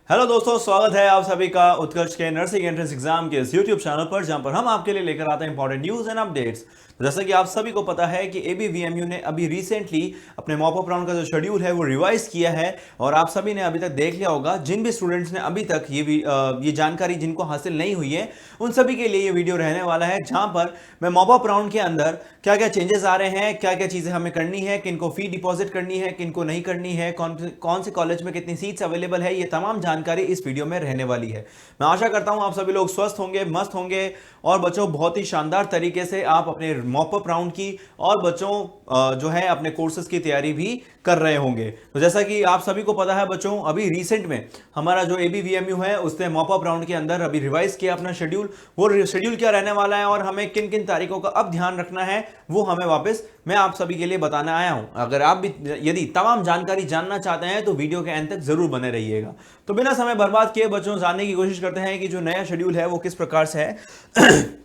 Hello दोस्तों, स्वागत है आप सभी का उत्कर्ष के नर्सिंग एंट्रेंस एग्जाम के इस यूट्यूब चैनल पर, जहां पर हम आपके लिए लेकर आते हैं इंपॉर्टेंट न्यूज एंड अपडेट्स। तो जैसा कि आप सभी को पता है कि एबीवीएमयू ने अभी रिसेंटली अपने मॉक अप राउंड का जो शेड्यूल है वो रिवाइज किया है और आप सभी ने अभी तक देख लिया होगा। जिन भी स्टूडेंट्स ने अभी तक ये जानकारी जिनको हासिल नहीं हुई है उन सभी के लिए ये वीडियो रहने वाला है, जहां पर मैं मॉक अप राउंड के अंदर क्या क्या चेंजेस आ रहे हैं, क्या क्या चीजें हमें करनी है, किनको फी डिपॉजिट करनी है, किनको नहीं करनी है, कौन से कॉलेज में कितनी सीट्स अवेलेबल है, ये तमाम जानकारी इस वीडियो में रहने वाली है। मैं आशा करता हूं आप सभी लोग स्वस्थ होंगे, मस्त होंगे और बच्चों बहुत ही शानदार तरीके से आप अपने मॉक अप राउंड की और बच्चों जो है अपने कोर्सेज की तैयारी भी कर रहे होंगे। तो जैसा कि आप सभी को पता है बच्चों, अभी रिसेंट में हमारा जो एबीवीएमयू है उसने मॉक अप राउंड के अंदर अभी रिवाइज किया अपना शेड्यूल। वो शेड्यूल क्या रहने वाला है और हमें किन किन तारीखों का अब ध्यान रखना है वो हमें वापस मैं आप सभी के लिए बताने आया हूं। अगर आप भी यदि तमाम जानकारी जानना चाहते हैं तो वीडियो के अंत तक जरूर बने रहिएगा। तो बिना समय बर्बाद किए बच्चों जानने की कोशिश करते हैं कि जो नया शेड्यूल है वो किस प्रकार से है।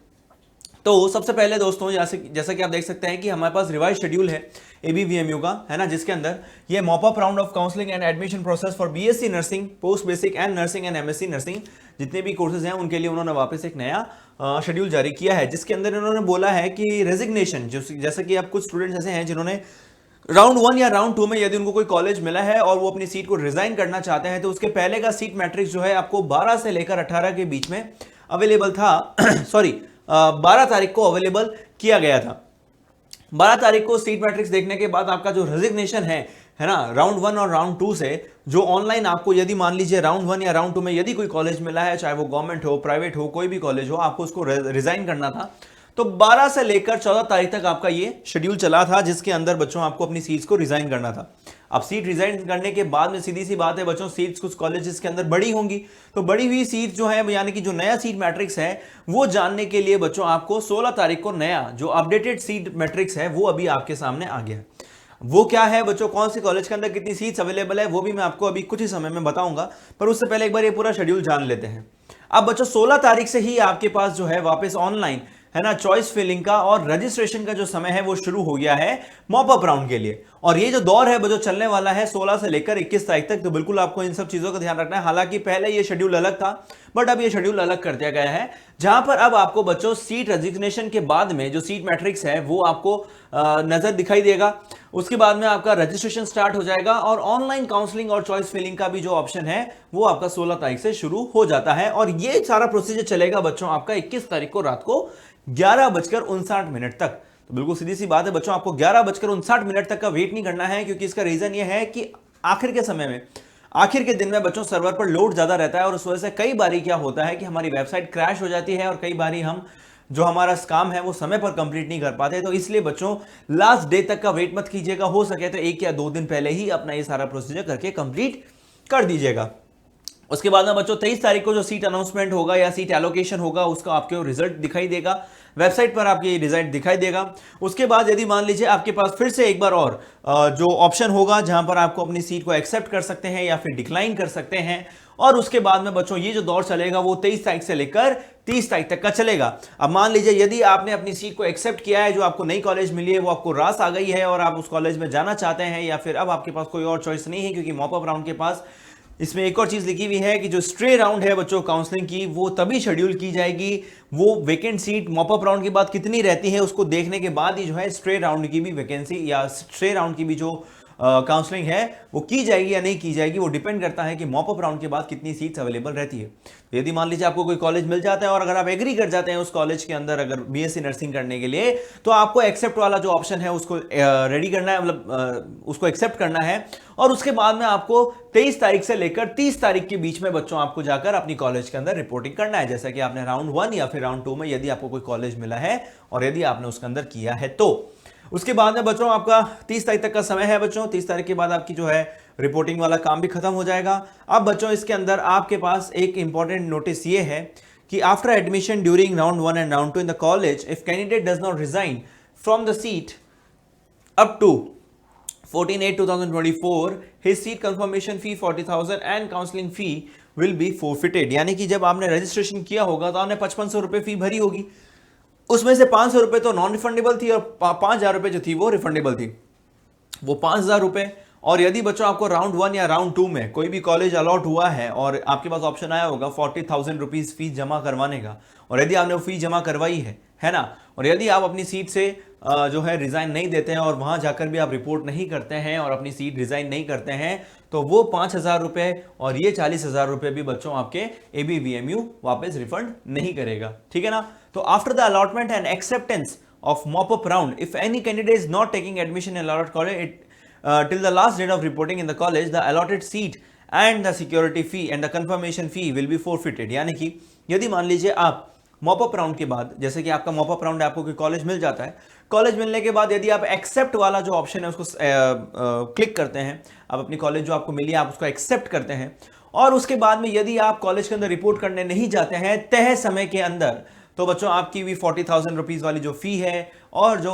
तो सबसे पहले दोस्तों, जैसा कि आप देख सकते हैं कि हमारे पास रिवाइज शेड्यूल है एबीवीएमयू का, है ना, जिसके अंदर ये mop up round of counselling and admission process for BSc nursing, post basic and nursing and MSc nursing, जितने भी कोर्सेज हैं उनके लिए उन्होंने वापस एक नया शेड्यूल जारी किया है, जिसके अंदर इन्होंने बोला है कि रेजिग्नेशन, जैसे कि आप कुछ स्टूडेंट्स ऐसे हैं जिन्होंने राउंड 1 या राउंड 2 में यदि उनको कोई कॉलेज मिला है और वो अपनी सीट को रिजाइन करना चाहते हैं तो उसके पहले का सीट मैट्रिक्स जो है आपको 12 से लेकर 18 के बीच में अवेलेबल था। सॉरी, 12 तारीख को अवेलेबल किया गया था। 12 तारीख को सीट मैट्रिक्स देखने के बाद आपका जो रेजिग्नेशन है ना, राउंड 1 और राउंड 2 से जो ऑनलाइन आपको यदि मान लीजिए राउंड 1 या राउंड 2 में यदि कोई कॉलेज मिला है, चाहे वो गवर्नमेंट हो, प्राइवेट हो, कोई भी कॉलेज हो, आपको उसको रिजाइन करना था तो 12 से लेकर 14 तारीख तक आपका ये शेड्यूल चला था, जिसके अंदर बच्चों आपको अपनी सीट्स को रिजाइन करना था। अब सीट रिजाइन करने के बाद में सीधी सी बात है बच्चों, सीट्स कुछ कॉलेजेस के अंदर बड़ी होंगी, तो बड़ी हुई सीट जो है यानी कि जो नया सीट मैट्रिक्स है वो जानने के लिए बच्चों आपको 16 तारीख को नया जो अपडेटेड सीट मैट्रिक्स है वो अभी आपके सामने आ गया है। वो क्या है बच्चों, कौन सी कॉलेज के अंदर कितनी सीट्स अवेलेबल है वो भी मैं आपको अभी कुछ ही समय में बताऊंगा, पर उससे पहले एक बार ये पूरा शेड्यूल जान लेते हैं। अब बच्चों 16 तारीख से ही आपके पास जो है वापस ऑनलाइन, है ना, चॉइस फिलिंग का और रजिस्ट्रेशन का जो समय है वो शुरू हो गया है मॉप अप राउंड के लिए। और ये जो दौर है जो चलने वाला है 16 से लेकर 21 तारीख तक, तो बिल्कुल आपको इन सब चीजों का ध्यान रखना है। हालांकि पहले ये शेड्यूल अलग था बट अब ये शेड्यूल अलग कर दिया गया है, जहां पर अब आपको बच्चों सीट रजिस्ट्रेशन के बाद में जो सीट मैट्रिक्स है वो आपको नजर दिखाई देगा। उसके बाद में आपका रजिस्ट्रेशन स्टार्ट हो जाएगा और ऑनलाइन काउंसलिंग और चॉइस फिलिंग का भी जो ऑप्शन है वो आपका 16 तारीख से शुरू हो जाता है। और ये सारा प्रोसीजर चलेगा बच्चों आपका 21 तारीख को रात को 11:59 तक। तो बिल्कुल सीधी सी बात है बच्चों, आपको 11:59 तक का वेट नहीं करना है, क्योंकि इसका रीजन ये है कि आखिर के समय में, आखिर के दिन में बच्चों सर्वर पर लोड ज्यादा रहता है और उस वजह से कई बारी क्या होता है कि हमारी वेबसाइट क्रैश हो जाती है और कई बारी हम जो हमारा काम है वो समय पर कंप्लीट नहीं कर पाते। तो इसलिए बच्चों लास्ट डे तक का वेट मत कीजिएगा, हो सके तो 1 या 2 दिन पहले ही अपना ये सारा प्रोसीजर करके कंप्लीट कर दीजिएगा। उसके बाद में बच्चों 23 तारीख को जो सीट अनाउंसमेंट होगा या सीट एलोकेशन होगा उसका आपको रिजल्ट दिखाई देगा, वेबसाइट पर आपके रिजल्ट दिखाई देगा। उसके बाद यदि मान लीजिए आपके पास फिर से एक बार और जो ऑप्शन होगा जहां पर आपको अपनी सीट को एक्सेप्ट कर सकते हैं या फिर डिक्लाइन कर सकते हैं, और उसके बाद में बच्चों ये जो दौर चलेगा वो 23 तारीख से लेकर 30 तारीख तक का चलेगा। अब मान लीजिए यदि आपने अपनी सीट को एक्सेप्ट किया है, जो आपको नई कॉलेज मिली है, वो आपको रास आ गई है और आप उस कॉलेज में जाना चाहते हैं, या फिर अब आपके पास कोई और चॉइस नहीं है क्योंकि मॉप अप राउंड के पास इसमें एक और चीज लिखी हुई है कि जो स्ट्रे राउंड है बच्चों काउंसलिंग की वो तभी शेड्यूल की जाएगी, वो vacant seat mop up round के बाद कितनी रहती है उसको देखने के बाद ही जो है स्ट्रे राउंड की भी वैकेंसी या स्ट्रे राउंड की भी जो काउंसलिंग है वो की जाएगी या नहीं की जाएगी। वो डिपेंड करता है कि मॉप अप राउंड के बाद कितनी सीट्स अवेलेबल रहती है। तो यदि मान लीजिए आपको कोई कॉलेज मिल जाता है और अगर आप एग्री कर जाते हैं उस कॉलेज के अंदर अगर बीएससी नर्सिंग करने के लिए, तो आपको एक्सेप्ट वाला जो ऑप्शन है उसको रेडी करना है, मतलब उसको एक्सेप्ट करना है। और उसके बाद में आपको 23 तारीख से लेकर 30 तारीख के बीच में बच्चों आपको जाकर अपनी कॉलेज के अंदर रिपोर्टिंग करना है, जैसा कि आपने राउंड 1 या फिर राउंड 2 में यदि आपको कोई कॉलेज मिला है और यदि आपने उसके अंदर किया है तो। उसके बाद में बच्चों आपका 30 तारीख तक का समय है बच्चों। 30 तारीख के बाद आपकी जो है रिपोर्टिंग वाला काम भी खत्म हो जाएगा। अब बच्चों इसके अंदर आपके पास एक इंपॉर्टेंट नोटिस ये है कि after admission during round 1 and round 2 in the college, if candidate does not resign from the seat up to 14/8/2024, his seat confirmation fee 40,000 and counseling fee will be forfeited। यानी कि जब आपने registration किया होगा तो आपने 5500 रुपए फी भरी होगी, उसमें से 500 रुपए तो नॉन रिफंडेबल थी और 5000 रुपए जो थी वो रिफंडेबल थी। वो 5000 रुपए और यदि बच्चों आपको राउंड 1 या राउंड 2 में कोई भी कॉलेज अलॉट हुआ है और आपके पास ऑप्शन आया होगा 40,000 रुपीज फीस जमा करवाने का, और यदि आपने वो फीस जमा करवाई है ना, और यदि आप अपनी सीट से जो है रिजाइन नहीं देते हैं और वहां जाकर भी आप रिपोर्ट नहीं करते हैं और अपनी सीट रिजाइन नहीं करते हैं, तो वो 5,000 रुपए और ये 40,000 रुपए भी बच्चों आपके एबीवीएमयू वापस रिफंड नहीं करेगा, ठीक है ना। तो after the allotment and acceptance of mop-up round, if any candidate is not taking admission in allotted college till the last date of reporting in the college, the allotted seat and the security fee and the confirmation fee will be forfeited। यानी कि यदि मान लीजिए आप mop up round के बाद, जैसे कि आपका मॉपअप राउंड आपको कोई कॉलेज मिल जाता है, कॉलेज मिलने के बाद यदि आप एक्सेप्ट वाला जो ऑप्शन है उसको क्लिक करते हैं, आप अपनी कॉलेज जो आपको मिली है आप उसको एक्सेप्ट करते हैं, और उसके बाद में यदि आप कॉलेज के अंदर रिपोर्ट करने नहीं जाते हैं तय समय के अंदर, तो बच्चों आपकी भी 40,000 रुपीज वाली जो फी है और जो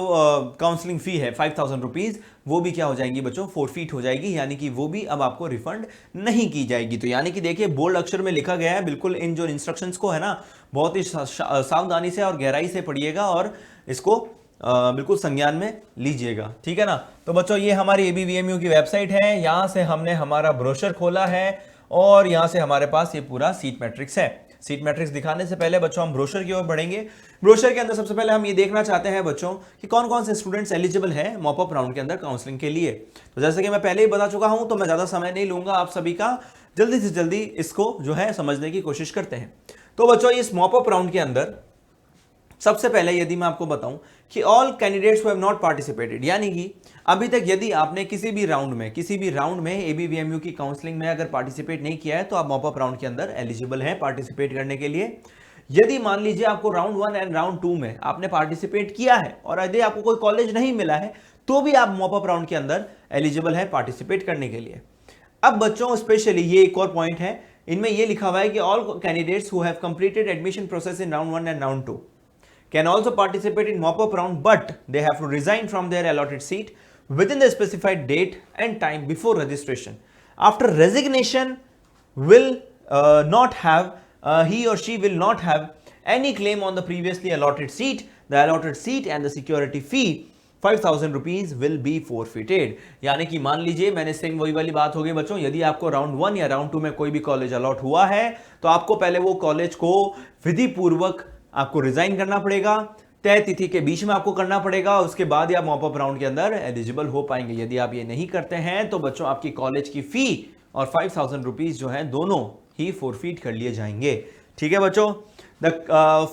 काउंसलिंग फी है 5,000 रुपीज, वो भी क्या हो जाएंगी बच्चों, फोरफीट हो जाएगी, यानी कि वो भी अब आपको रिफंड नहीं की जाएगी। तो यानी कि देखिए बोल्ड अक्षर में लिखा गया है, बिल्कुल इन जो इंस्ट्रक्शंस को है ना बहुत ही सावधानी से और गहराई से पढ़िएगा और इसको बिल्कुल संज्ञान में लीजिएगा, ठीक है ना। तो बच्चों ये हमारी एबीवीएमयू की वेबसाइट है, यहां से हमने हमारा ब्रोशर खोला है और यहां से हमारे पास ये पूरा सीट मैट्रिक्स है। सीट मैट्रिक्स दिखाने से पहले बच्चों हम ब्रोशर की ओर बढ़ेंगे। ब्रोशर के अंदर सबसे पहले हम ये देखना चाहते हैं बच्चों कि कौन कौन से स्टूडेंट्स एलिजिबल हैं मॉपअप राउंड के अंदर काउंसलिंग के लिए। तो जैसे कि मैं पहले ही बता चुका हूं, तो मैं ज्यादा समय नहीं लूंगा आप सभी का, जल्दी से जल्दी इसको जो है समझने की कोशिश करते हैं। तो बच्चों इस मॉपअप राउंड के अंदर सबसे पहले यदि मैं आपको बताऊं कि all candidates who have not participated, यानी कि अभी तक यदि आपने किसी भी राउंड में एबीवीएमयू की काउंसलिंग में अगर पार्टिसिपेट नहीं किया है तो आप मॉपअप राउंड के अंदर एलिजिबल हैं पार्टिसिपेट करने के लिए। यदि मान लीजिए आपको राउंड 1 एंड राउंड 2 में आपने पार्टिसिपेट किया है और यदि आपको कोई कॉलेज नहीं मिला है तो भी आप मॉपअप राउंड के अंदर एलिजिबल है पार्टिसिपेट करने के लिए। अब बच्चों स्पेशली ये एक और पॉइंट है, इनमें यह लिखा हुआ है कि all candidates who have completed admission process in round 1 and round 2 can also participate in mop-up round, but they have to resign from their allotted seat within the specified date and time before registration. After resignation, will not have he or she will not have any claim on the previously allotted seat. The allotted seat and the security fee 5,000 rupees will be forfeited। यानी कि मान लीजिए मैंने same वही वाली बात हो गई बच्चों, यदि आपको राउंड 1 या राउंड 2 में कोई भी कॉलेज अलॉट हुआ है तो आपको पहले वो कॉलेज को विधि पूर्वक आपको रिजाइन करना पड़ेगा, तय तिथि के बीच में आपको करना पड़ेगा, उसके बाद ही आप मॉपअप राउंड के अंदर एलिजिबल हो पाएंगे। यदि आप ये नहीं करते हैं तो बच्चों आपकी कॉलेज की फी और 5,000 रुपीज जो है दोनों ही फोरफीट कर लिए जाएंगे, ठीक है बच्चों। The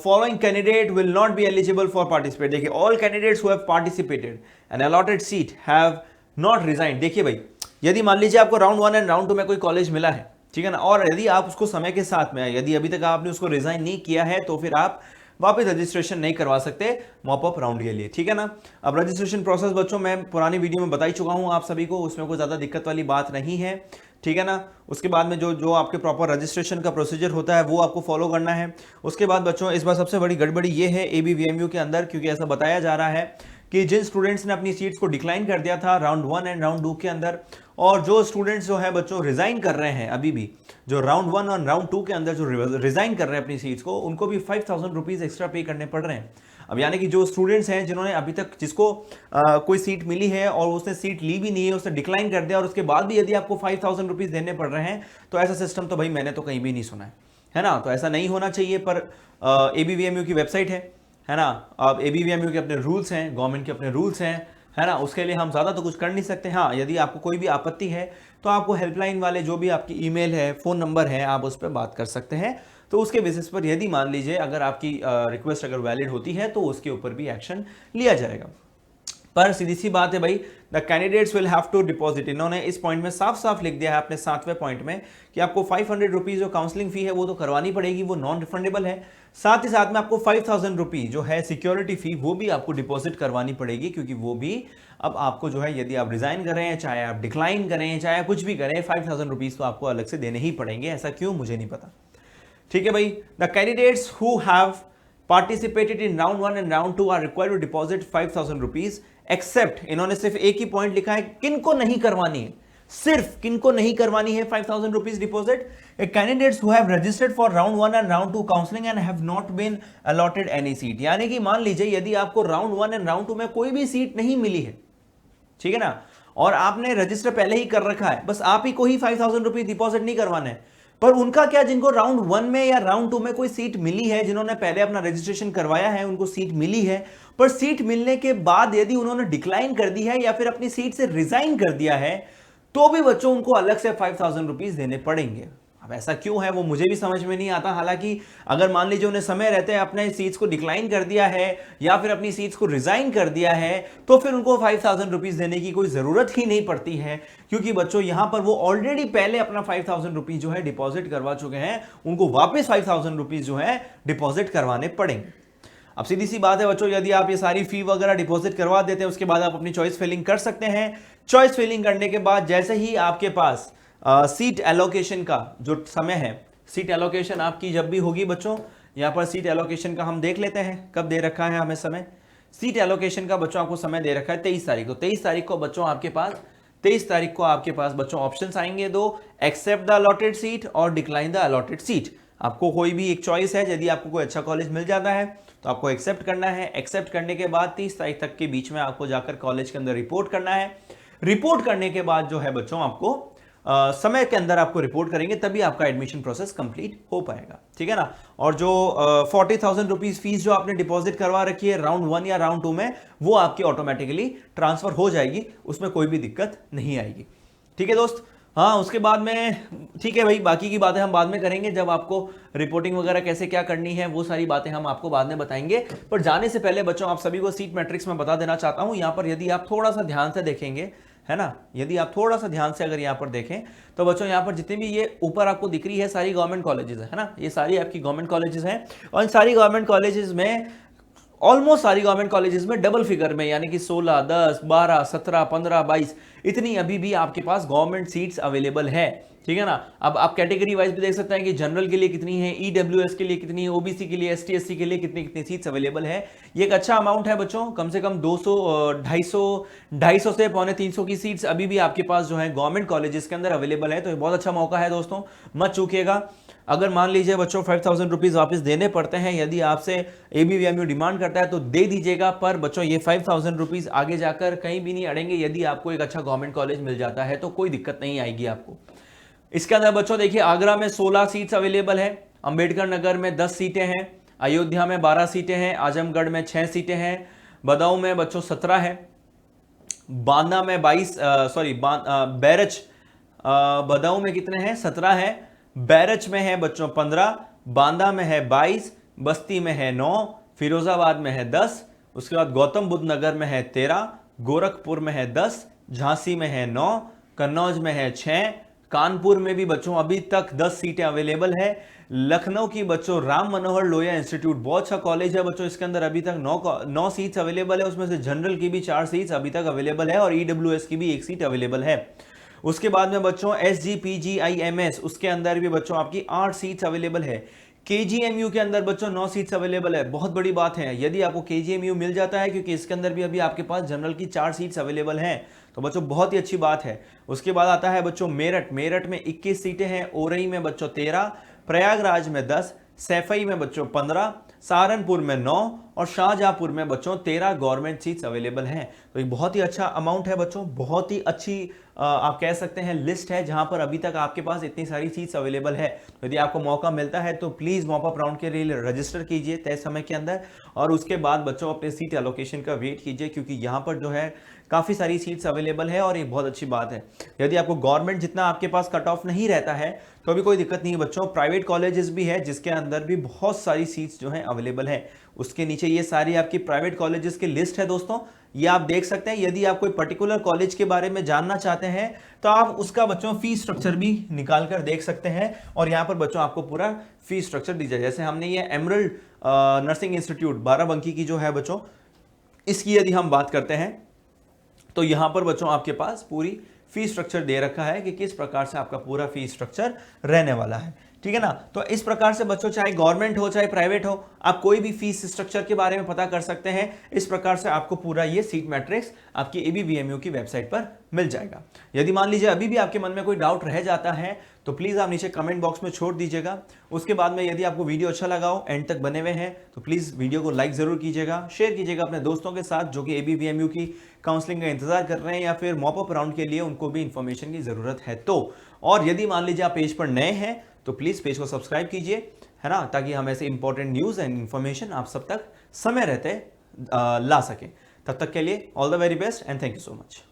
following candidate will not be eligible for participate. देखिए all candidates who have participated and allotted seat have not resign. देखिए भाई यदि मान लीजिए आपको राउंड 1 एंड राउंड 2 में कोई कॉलेज मिला है, ठीक है ना, और यदि आप उसको समय के साथ में, यदि अभी तक आपने उसको रिजाइन नहीं किया है तो फिर आप वापस रजिस्ट्रेशन नहीं करवा सकते मॉपअप राउंड के लिए, ठीक है ना। अब रजिस्ट्रेशन प्रोसेस बच्चों मैं पुरानी वीडियो में बता ही चुका हूं आप सभी को, उसमें कोई ज्यादा दिक्कत वाली बात नहीं है, ठीक है ना। उसके बाद में जो आपके प्रॉपर रजिस्ट्रेशन का प्रोसीजर होता है वो आपको फॉलो करना है। उसके बाद बच्चों इस बार सबसे बड़ी गड़बड़ी ये है एबीवीएमयू के अंदर, क्योंकि ऐसा बताया जा रहा है कि जिन स्टूडेंट्स ने अपनी सीट्स को डिक्लाइन कर दिया था राउंड 1 एंड राउंड 2 के अंदर, और जो स्टूडेंट्स जो है बच्चों रिजाइन कर रहे हैं अभी भी, जो राउंड 1 और राउंड 2 के अंदर जो रिजाइन कर रहे हैं अपनी सीट्स को, उनको भी 5,000 रुपीज एक्स्ट्रा पे करने पड़ रहे हैं। अब यानी कि जो स्टूडेंट्स हैं जिन्होंने अभी तक, जिसको कोई सीट मिली है और उसने सीट ली भी नहीं है, उसने डिक्लाइन कर दिया और उसके बाद भी यदि आपको 5,000 रुपीज देने पड़ रहे हैं, तो ऐसा सिस्टम तो भाई मैंने तो कहीं भी नहीं सुना है ना। तो ऐसा नहीं होना चाहिए, पर एबीवीएमयू की वेबसाइट है ना। अब एबीवीएमयू के अपने रूल्स हैं, गवर्नमेंट के अपने रूल्स हैं, है ना, उसके लिए हम ज़्यादा तो कुछ कर नहीं सकते। हाँ यदि आपको कोई भी आपत्ति है तो आपको हेल्पलाइन वाले जो भी आपकी ईमेल है, फ़ोन नंबर है, आप उस पर बात कर सकते हैं। तो उसके बेसिस पर यदि मान लीजिए अगर आपकी रिक्वेस्ट अगर वैलिड होती है तो उसके ऊपर भी एक्शन लिया जाएगा। पर सीधी सी बात है भाई, the candidates will have to deposit. इन्होंने इस पॉइंट में साफ साफ लिख दिया है अपने 7वें पॉइंट में कि आपको 500 रुपीज जो काउंसलिंग फी है वो तो करवानी पड़ेगी, वो नॉन रिफंडेबल है। साथ ही साथ में आपको 5,000 रुपीज जो है सिक्योरिटी फी वो भी आपको डिपॉजिट करवानी पड़ेगी, क्योंकि वो भी अब आपको जो है यदि आप रिजाइन कर रहे हैं, चाहे आप डिक्लाइन करें, चाहे कुछ भी करें, 5,000 रुपीज तो आपको अलग से देने ही पड़ेंगे। ऐसा क्यों मुझे नहीं पता, ठीक है भाई। The candidates who have participated in round 1 and round 2 are required to deposit 5,000 rupees except, इन्होंने सिर्फ एक ही पॉइंट लिखा है किनको नहीं करवानी है, सिर्फ किनको नहीं करवानी है 5,000 rupees deposit, candidates who have registered for round 1 and round 2 counselling and have not been allotted any seat. यानी कि मान लीजिए यदि आपको राउंड 1 एंड राउंड 2 में कोई भी सीट नहीं मिली है, ठीक है ना, और आपने रजिस्टर पहले ही कर रखा है, बस आप ही को ही 5,000 रुपीज डिपॉजिट नहीं करवाना है। पर उनका क्या, जिनको राउंड 1 में या राउंड 2 में कोई सीट मिली है, जिन्होंने पहले अपना रजिस्ट्रेशन करवाया है, उनको सीट मिली है, पर सीट मिलने के बाद यदि उन्होंने डिक्लाइन कर दी है या फिर अपनी सीट से रिजाइन कर दिया है, तो भी बच्चों उनको अलग से 5,000 रुपीज देने पड़ेंगे। अब ऐसा क्यों है वो मुझे भी समझ में नहीं आता। हालांकि अगर मान लीजिए उन्हें समय रहते हैं अपने सीट्स को डिक्लाइन कर दिया है या फिर अपनी सीट्स को रिजाइन कर दिया है, तो फिर उनको 5,000 रुपीज देने की कोई जरूरत ही नहीं पड़ती है, क्योंकि बच्चों यहां पर वो ऑलरेडी पहले अपना 5,000 रुपीज जो है डिपॉजिट करवा चुके हैं, उनको वापस 5,000 रुपीज जो है डिपॉजिट करवाने पड़ेंगे। अब सीधी सी बात है बच्चों, यदि आप ये सारी फी वगैरह डिपॉजिट करवा देते हैं, उसके बाद आप अपनी चॉइस फिलिंग कर सकते हैं। चॉइस फिलिंग करने के बाद जैसे ही आपके पास सीट एलोकेशन का जो समय है, सीट एलोकेशन आपकी जब भी होगी बच्चों, यहां पर सीट एलोकेशन का हम देख लेते हैं कब दे रखा है हमें समय। सीट एलोकेशन का बच्चों आपको समय दे रखा है 23 तारीख को। 23 तारीख को बच्चों आपके पास 23 तारीख को आपके पास बच्चों ऑप्शंस आएंगे दो, एक्सेप्ट द अलॉटेड सीट और डिक्लाइन द अलॉटेड सीट। आपको कोई भी एक चॉइस है, यदि आपको कोई अच्छा कॉलेज मिल जाता है तो आपको एक्सेप्ट करना है। एक्सेप्ट करने के बाद 30 तारीख तक के बीच में आपको जाकर कॉलेज के अंदर रिपोर्ट करना है। रिपोर्ट करने के बाद जो है बच्चों आपको समय के अंदर आपको रिपोर्ट करेंगे, तभी आपका एडमिशन प्रोसेस कंप्लीट हो पाएगा, ठीक है ना। और जो 40,000 रुपीज फीस जो आपने डिपॉजिट करवा रखी है राउंड 1 या राउंड 2 में, वो आपकी ऑटोमेटिकली ट्रांसफर हो जाएगी, उसमें कोई भी दिक्कत नहीं आएगी, ठीक है दोस्त। हाँ, उसके बाद में ठीक है भाई, बाकी की बातें हम बाद में करेंगे, जब आपको रिपोर्टिंग वगैरह कैसे क्या करनी है वो सारी बातें हम आपको बाद में बताएंगे। पर जाने से पहले बच्चों आप सभी को सीट मैट्रिक्स में बता देना चाहता हूं। यहाँ पर यदि आप थोड़ा सा ध्यान से देखेंगे, है ना, यदि आप थोड़ा सा ध्यान से अगर यहाँ पर देखें तो बच्चों यहाँ पर जितनी भी ये ऊपर आपको दिख रही है सारी गवर्नमेंट कॉलेजेस है ना, ये सारी आपकी गवर्नमेंट कॉलेजेस हैं। और इन सारी गवर्नमेंट कॉलेजेस में ऑलमोस्ट सारी गवर्नमेंट कॉलेजेस में डबल फिगर में, यानी कि 16, 10, 12, 17, 15, 22 इतनी अभी भी आपके पास गवर्नमेंट सीट्स अवेलेबल है, ठीक है ना। अब आप कैटेगरी वाइज भी देख सकते हैं कि जनरल के लिए कितनी है, ईडब्ल्यूएस के लिए कितनी है, ओबीसी के लिए, एसटी एससी के लिए कितनी कितनी सीट्स अवेलेबल है। ये एक अच्छा अमाउंट है बच्चों, कम से कम 200, 250 से 250 की सीट्स अभी भी आपके पास जो है गवर्नमेंट कॉलेजेस के अंदर अवेलेबल है। तो ये बहुत अच्छा मौका है दोस्तों, मत चूकिएगा। अगर मान लीजिए बच्चों 5,000 रुपीज वापस देने पड़ते हैं, यदि आपसे एबीवीएमयू डिमांड करता है तो दे दीजिएगा, पर बच्चों ये 5,000 रुपीज आगे जाकर कहीं भी नहीं अड़ेंगे। यदि आपको एक अच्छा गवर्नमेंट कॉलेज मिल जाता है तो कोई दिक्कत नहीं आएगी आपको। इसके अंदर बच्चों देखिए, आगरा में 16 सीट्स अवेलेबल है, अंबेडकर नगर में 10 सीटें हैं, अयोध्या में 12 सीटें हैं, आजमगढ़ में 6 सीटें हैं, बदाऊं में बच्चों 17 है, बांदा में 22 बैरच, बदाऊं में कितने हैं, 17 है, बैरच में है बच्चों 15, बांदा में है 22, बस्ती में है 9, फिरोजाबाद में है 10, उसके बाद गौतम बुद्ध नगर में है 13, गोरखपुर में है 10, झांसी में है 9, कन्नौज में है 6, कानपुर में भी बच्चों अभी तक 10 सीटें अवेलेबल है। लखनऊ की बच्चों राम मनोहर लोहिया इंस्टीट्यूट बहुत अच्छा कॉलेज है बच्चों, इसके अंदर अभी तक 9 सीट्स अवेलेबल है, उसमें से जनरल की भी 4 सीट्स अभी तक अवेलेबल है और ईडब्ल्यूएस की भी 1 सीट अवेलेबल है। उसके बाद में बच्चों SGPGIMS, उसके अंदर भी बच्चों आपकी 8 सीट्स अवेलेबल है। KGMU के अंदर बच्चों 9 सीट्स अवेलेबल है। बहुत बड़ी बात है यदि आपको KGMU मिल जाता है, क्योंकि इसके अंदर भी अभी आपके पास जनरल की 4 सीट्स अवेलेबल हैं, तो बच्चों बहुत ही अच्छी बात है। उसके बाद आता है बच्चों मेरठ में 21 सीटें हैं, ओरई में बच्चों 13, प्रयागराज में 10, सैफई में बच्चों 15, सहारनपुर में 9 और शाहजहांपुर में बच्चों 13 गवर्नमेंट सीट्स अवेलेबल हैं। तो एक बहुत ही अच्छा अमाउंट है बच्चों, बहुत ही अच्छी आप कह सकते हैं लिस्ट है, जहां पर अभी तक आपके पास इतनी सारी सीट्स अवेलेबल है। तो यदि आपको मौका मिलता है तो प्लीज मॉप अप राउंड के लिए रजिस्टर कीजिए तय समय के अंदर, और उसके बाद बच्चों अपने सीट एलोकेशन का वेट कीजिए, क्योंकि यहाँ पर जो है काफ़ी सारी सीट्स अवेलेबल है और ये बहुत अच्छी बात है। यदि आपको गवर्नमेंट जितना आपके पास कट ऑफ नहीं रहता है तो भी कोई दिक्कत नहीं है बच्चों, प्राइवेट कॉलेजेस भी है जिसके अंदर भी बहुत सारी सीट्स जो हैं अवेलेबल है। उसके नीचे ये सारी आपकी प्राइवेट कॉलेजेस की लिस्ट है दोस्तों, ये आप देख सकते हैं। यदि आप कोई पर्टिकुलर कॉलेज के बारे में जानना चाहते हैं तो आप उसका बच्चों फीस स्ट्रक्चर भी निकाल कर देख सकते हैं, और यहाँ पर बच्चों आपको पूरा फीस स्ट्रक्चर दी जाए। जैसे हमने ये एमरल्ड नर्सिंग इंस्टीट्यूट बाराबंकी की जो है बच्चों, इसकी यदि हम बात करते हैं तो यहां पर बच्चों आपके पास पूरी फीस स्ट्रक्चर दे रखा है कि किस प्रकार से आपका पूरा फीस स्ट्रक्चर रहने वाला है। ठीक है ना। तो इस प्रकार से बच्चों, चाहे गवर्नमेंट हो चाहे प्राइवेट हो, आप कोई भी फीस स्ट्रक्चर के बारे में पता कर सकते हैं। इस प्रकार से आपको पूरा ये सीट मैट्रिक्स आपकी ABVMU की वेबसाइट पर मिल जाएगा। यदि मान लीजिए अभी भी आपके मन में कोई डाउट रह जाता है तो प्लीज आप नीचे कमेंट बॉक्स में छोड़ दीजिएगा। उसके बाद में यदि आपको वीडियो अच्छा लगा हो, एंड तक बने हुए हैं, तो प्लीज वीडियो को लाइक जरूर कीजिएगा, शेयर कीजिएगा अपने दोस्तों के साथ जो कि ABVMU की काउंसलिंग का इंतजार कर रहे हैं या फिर मॉप अप राउंड के लिए उनको भी इंफॉर्मेशन की जरूरत है तो। और यदि मान लीजिए आप पेज पर नए हैं तो प्लीज पेज को सब्सक्राइब कीजिए, है ना, ताकि हम ऐसे इंपॉर्टेंट न्यूज एंड इंफॉर्मेशन आप सब तक समय रहते ला सकें। तब तक के लिए all the very best and thank you so much.